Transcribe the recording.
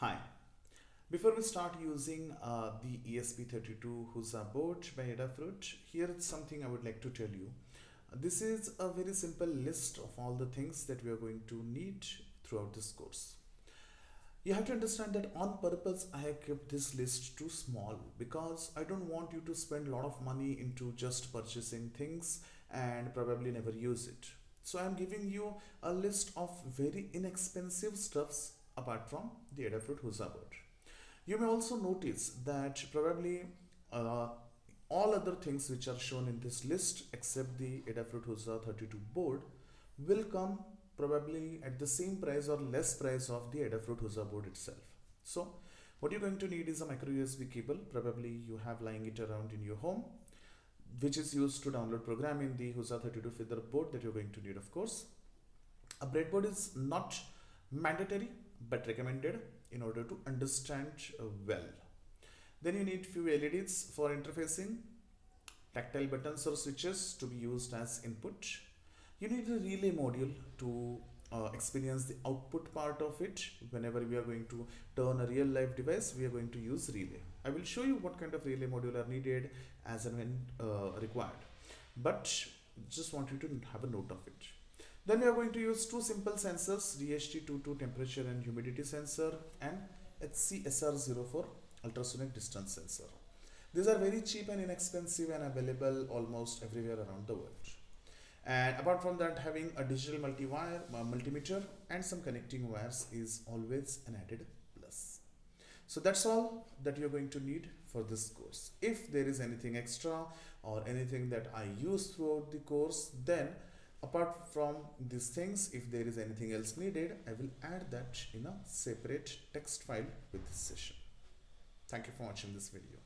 Hi. Before we start using the ESP32 Husa board by Adafruit, here is something I would like to tell you. This is a very simple list of all the things that we are going to need throughout this course. You have to understand that on purpose I have kept this list too small because I don't want you to spend a lot of money into just purchasing things and probably never use it. So I am giving you a list of very inexpensive stuffs apart from the Adafruit Husa board. You may also notice that probably uh, all other things which are shown in this list except the Adafruit Husa 32 board will come probably at the same price or less price of the Adafruit Husa board itself. So what you're going to need is a micro USB cable. Probably you have lying it around in your home, which is used to download program in the Husa 32 feather board that you're going to need, of course. A breadboard is not mandatory but recommended in order to understand well. Then you need few LEDs for interfacing, tactile buttons or switches to be used as input. You need a relay module to experience the output part of it. Whenever we are going to turn a real life device, we are going to use relay. I will show you what kind of relay module are needed as and when required, but just want you to have a note of it. Then we are going to use two simple sensors, DHT22 temperature and humidity sensor and HCSR04 ultrasonic distance sensor. These are very cheap and inexpensive and available almost everywhere around the world. And apart from that, having a digital multimeter and some connecting wires is always an added plus. So that's all that you're going to need for this course. If there is anything extra or anything that I use throughout the course, then apart from these things, if there is anything else needed, I will add that in a separate text file with this session. Thank you for watching this video.